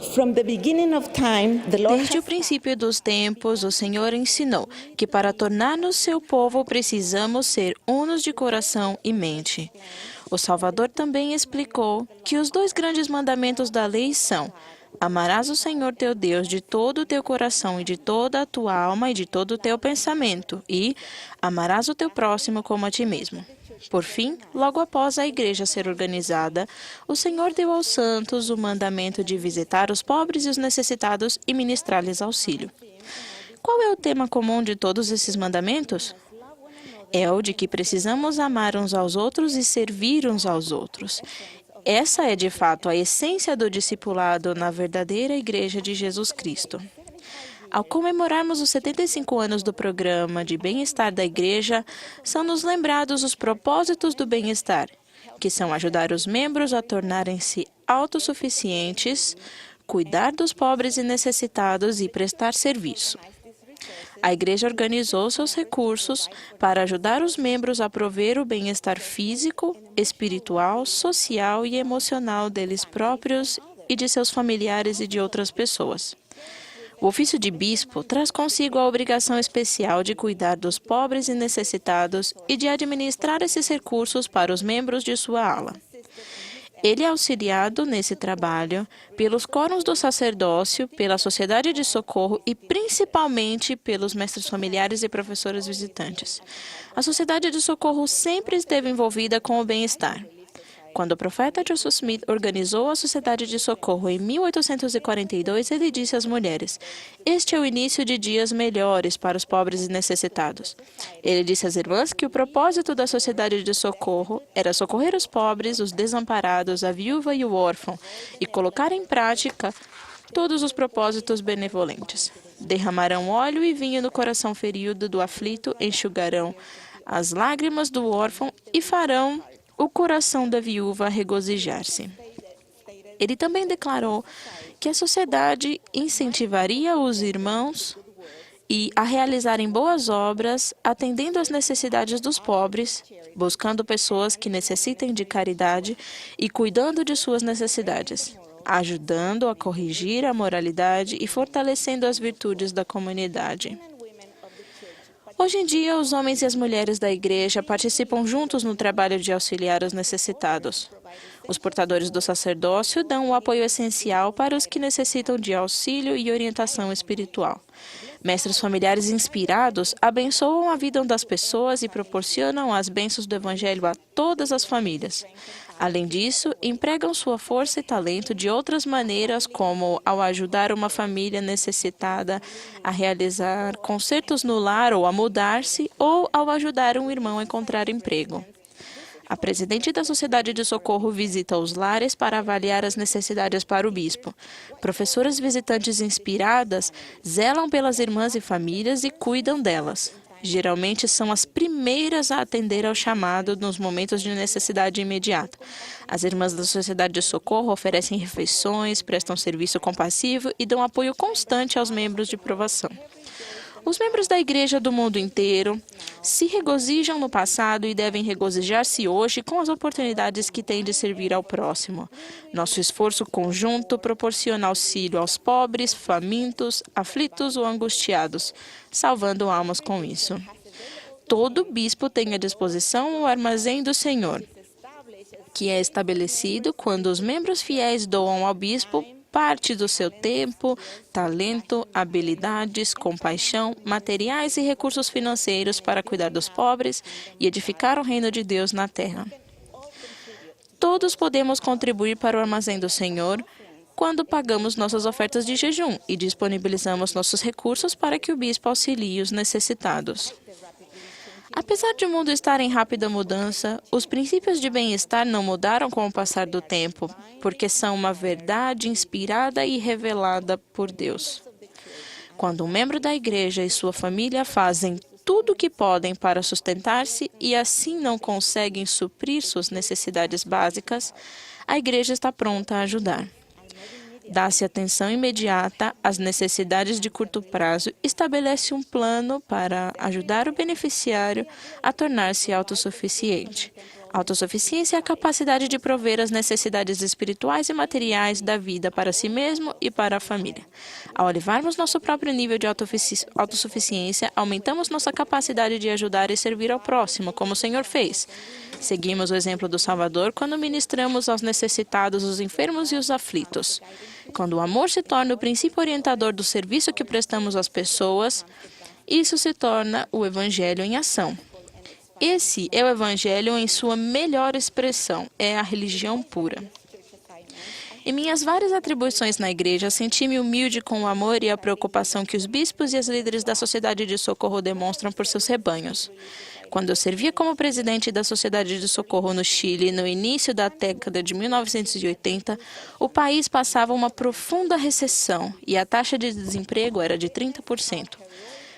From the beginning of time, the Lord Desde o has princípio dos tempos, o Senhor ensinou que para tornar-nos seu povo precisamos ser unos de coração e mente. O Salvador também explicou que os dois grandes mandamentos da lei são: amarás o Senhor teu Deus de todo o teu coração e de toda a tua alma e de todo o teu pensamento, e amarás o teu próximo como a ti mesmo. Por fim, logo após a igreja ser organizada, o Senhor deu aos santos o mandamento de visitar os pobres e os necessitados e ministrar-lhes auxílio. Qual é o tema comum de todos esses mandamentos? É o de que precisamos amar uns aos outros e servir uns aos outros. Essa é, de fato, a essência do discipulado na verdadeira Igreja de Jesus Cristo. Ao comemorarmos os 75 anos do programa de bem-estar da Igreja, são-nos lembrados os propósitos do bem-estar, que são ajudar os membros a tornarem-se autossuficientes, cuidar dos pobres e necessitados e prestar serviço. A Igreja organizou seus recursos para ajudar os membros a prover o bem-estar físico, espiritual, social e emocional deles próprios e de seus familiares e de outras pessoas. O ofício de bispo traz consigo a obrigação especial de cuidar dos pobres e necessitados e de administrar esses recursos para os membros de sua ala. Ele é auxiliado nesse trabalho pelos quórums do sacerdócio, pela sociedade de socorro e principalmente pelos mestres familiares e professores visitantes. A sociedade de socorro sempre esteve envolvida com o bem-estar. Quando o profeta Joseph Smith organizou a Sociedade de Socorro em 1842, ele disse às mulheres: "Este é o início de dias melhores para os pobres e necessitados." Ele disse às irmãs que o propósito da Sociedade de Socorro era socorrer os pobres, os desamparados, a viúva e o órfão, e colocar em prática todos os propósitos benevolentes. Derramarão óleo e vinho no coração ferido do aflito, enxugarão as lágrimas do órfão e farão o coração da viúva regozijar-se. Ele também declarou que a sociedade incentivaria os irmãos a realizarem boas obras, atendendo às necessidades dos pobres, buscando pessoas que necessitem de caridade e cuidando de suas necessidades, ajudando a corrigir a moralidade e fortalecendo as virtudes da comunidade. Hoje em dia, os homens e as mulheres da Igreja participam juntos no trabalho de auxiliar os necessitados. Os portadores do sacerdócio dão o apoio essencial para os que necessitam de auxílio e orientação espiritual. Mestres familiares inspirados abençoam a vida das pessoas e proporcionam as bênçãos do Evangelho a todas as famílias. Além disso, empregam sua força e talento de outras maneiras, como ao ajudar uma família necessitada a realizar concertos no lar ou a mudar-se, ou ao ajudar um irmão a encontrar emprego. A presidente da Sociedade de Socorro visita os lares para avaliar as necessidades para o bispo. Professoras visitantes inspiradas zelam pelas irmãs e famílias e cuidam delas. Geralmente são as primeiras a atender ao chamado nos momentos de necessidade imediata. As irmãs da Sociedade de Socorro oferecem refeições, prestam serviço compassivo e dão apoio constante aos membros de provação. Os membros da Igreja do mundo inteiro se regozijam no passado e devem regozijar-se hoje com as oportunidades que têm de servir ao próximo. Nosso esforço conjunto proporciona auxílio aos pobres, famintos, aflitos ou angustiados, salvando almas com isso. Todo bispo tem à disposição o armazém do Senhor, que é estabelecido quando os membros fiéis doam ao bispo parte do seu tempo, talento, habilidades, compaixão, materiais e recursos financeiros para cuidar dos pobres e edificar o reino de Deus na terra. Todos podemos contribuir para o armazém do Senhor quando pagamos nossas ofertas de jejum e disponibilizamos nossos recursos para que o bispo auxilie os necessitados. Apesar de o mundo estar em rápida mudança, os princípios de bem-estar não mudaram com o passar do tempo, porque são uma verdade inspirada e revelada por Deus. Quando um membro da igreja e sua família fazem tudo o que podem para sustentar-se e assim não conseguem suprir suas necessidades básicas, a igreja está pronta a ajudar. Dá-se atenção imediata às necessidades de curto prazo e estabelece um plano para ajudar o beneficiário a tornar-se autossuficiente. Autossuficiência é a capacidade de prover as necessidades espirituais e materiais da vida para si mesmo e para a família. Ao elevarmos nosso próprio nível de autossuficiência, aumentamos nossa capacidade de ajudar e servir ao próximo, como o Senhor fez. Seguimos o exemplo do Salvador quando ministramos aos necessitados, os enfermos e os aflitos. Quando o amor se torna o princípio orientador do serviço que prestamos às pessoas, isso se torna o Evangelho em ação. Esse é o Evangelho em sua melhor expressão, é a religião pura. Em minhas várias atribuições na igreja, senti-me humilde com o amor e a preocupação que os bispos e os líderes da Sociedade de Socorro demonstram por seus rebanhos. Quando eu servia como presidente da Sociedade de Socorro no Chile, no início da década de 1980, o país passava uma profunda recessão e a taxa de desemprego era de 30%.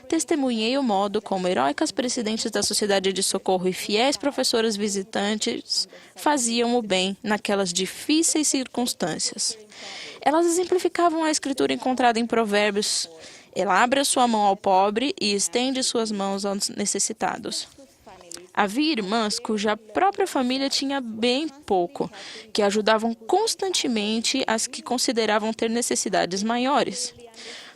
Testemunhei o modo como heróicas presidentes da Sociedade de Socorro e fiéis professoras visitantes faziam o bem naquelas difíceis circunstâncias. Elas exemplificavam a escritura encontrada em Provérbios: ela abre a sua mão ao pobre e estende suas mãos aos necessitados. Havia irmãs cuja própria família tinha bem pouco, que ajudavam constantemente as que consideravam ter necessidades maiores.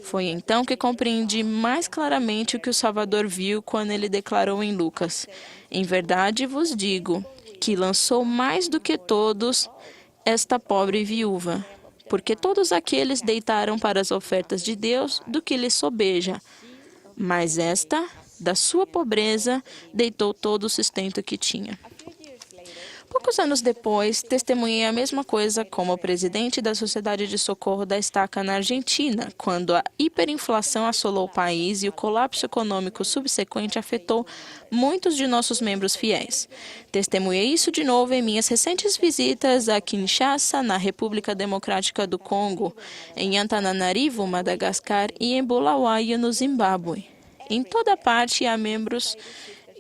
Foi então que compreendi mais claramente o que o Salvador viu quando ele declarou em Lucas: em verdade vos digo que lançou mais do que todos esta pobre viúva, porque todos aqueles deitaram para as ofertas de Deus do que lhes sobeja, mas esta, da sua pobreza, deitou todo o sustento que tinha. Poucos anos depois, testemunhei a mesma coisa como presidente da Sociedade de Socorro da Estaca na Argentina, quando a hiperinflação assolou o país e o colapso econômico subsequente afetou muitos de nossos membros fiéis. Testemunhei isso de novo em minhas recentes visitas a Kinshasa, na República Democrática do Congo, em Antananarivo, Madagascar, e em Bulawayo, no Zimbábue. Em toda parte há membros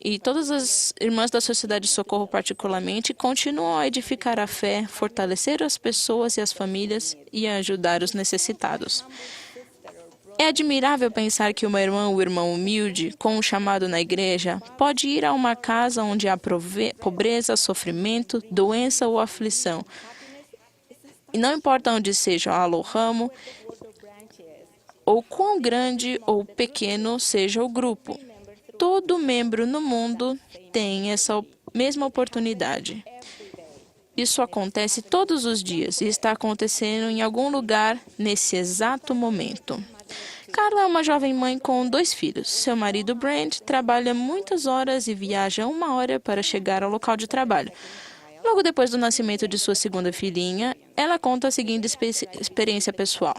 e todas as irmãs da Sociedade de Socorro particularmente continuam a edificar a fé, fortalecer as pessoas e as famílias e a ajudar os necessitados. É admirável pensar que uma irmã ou irmão humilde, com um chamado na igreja, pode ir a uma casa onde há pobreza, sofrimento, doença ou aflição. E não importa onde seja o ramo, ou quão grande ou pequeno seja o grupo. Todo membro no mundo tem essa mesma oportunidade. Isso acontece todos os dias e está acontecendo em algum lugar nesse exato momento. Carla é uma jovem mãe com 2 filhos. Seu marido, Brent, trabalha muitas horas e viaja 1 hora para chegar ao local de trabalho. Logo depois do nascimento de sua segunda filhinha, ela conta a seguinte experiência pessoal.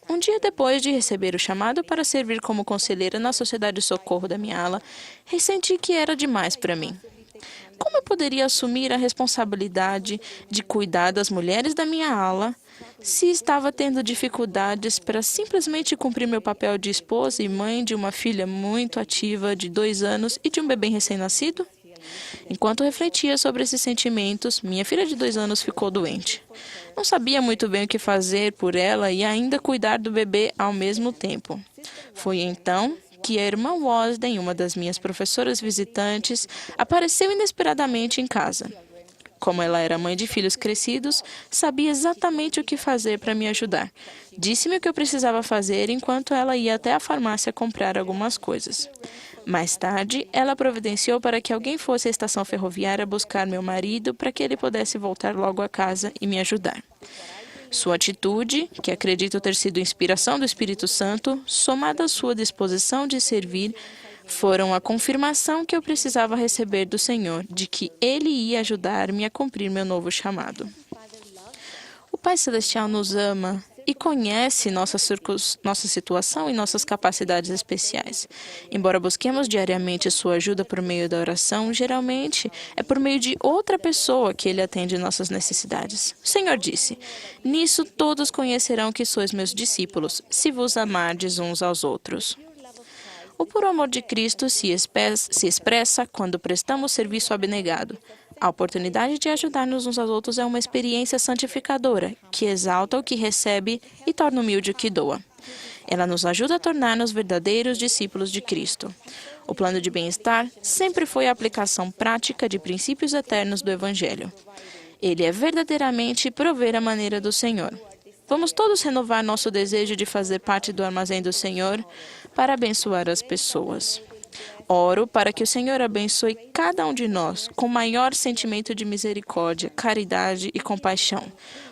Um dia depois de receber o chamado para servir como conselheira na Sociedade de Socorro da minha ala, ressenti que era demais para mim. Como eu poderia assumir a responsabilidade de cuidar das mulheres da minha ala se estava tendo dificuldades para simplesmente cumprir meu papel de esposa e mãe de uma filha muito ativa de 2 anos e de um bebê recém-nascido? Enquanto refletia sobre esses sentimentos, minha filha de 2 anos ficou doente. Não sabia muito bem o que fazer por ela e ainda cuidar do bebê ao mesmo tempo. Foi então que a irmã Wasden, uma das minhas professoras visitantes, apareceu inesperadamente em casa. Como ela era mãe de filhos crescidos, sabia exatamente o que fazer para me ajudar. Disse-me o que eu precisava fazer enquanto ela ia até a farmácia comprar algumas coisas. Mais tarde, ela providenciou para que alguém fosse à estação ferroviária buscar meu marido para que ele pudesse voltar logo a casa e me ajudar. Sua atitude, que acredito ter sido inspiração do Espírito Santo, somada à sua disposição de servir, foram a confirmação que eu precisava receber do Senhor de que Ele ia ajudar-me a cumprir meu novo chamado. O Pai Celestial nos ama e conhece nossa situação e nossas capacidades especiais. Embora busquemos diariamente sua ajuda por meio da oração, geralmente é por meio de outra pessoa que Ele atende nossas necessidades. O Senhor disse: nisso todos conhecerão que sois meus discípulos, se vos amardes uns aos outros. O puro amor de Cristo se expressa quando prestamos serviço abnegado. A oportunidade de ajudar-nos uns aos outros é uma experiência santificadora, que exalta o que recebe e torna humilde o que doa. Ela nos ajuda a tornar-nos verdadeiros discípulos de Cristo. O plano de bem-estar sempre foi a aplicação prática de princípios eternos do Evangelho. Ele é verdadeiramente prover a maneira do Senhor. Vamos todos renovar nosso desejo de fazer parte do armazém do Senhor para abençoar as pessoas. Oro para que o Senhor abençoe cada um de nós com maior sentimento de misericórdia, caridade e compaixão.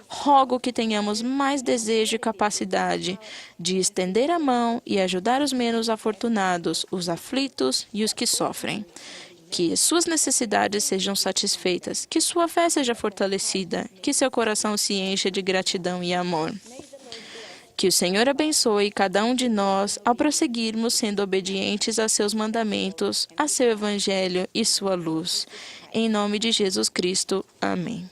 Rogo que tenhamos mais desejo e capacidade de estender a mão e ajudar os menos afortunados, os aflitos e os que sofrem. Que suas necessidades sejam satisfeitas, que sua fé seja fortalecida, que seu coração se encha de gratidão e amor. Que o Senhor abençoe cada um de nós ao prosseguirmos sendo obedientes a seus mandamentos, a seu Evangelho e sua luz. Em nome de Jesus Cristo. Amém.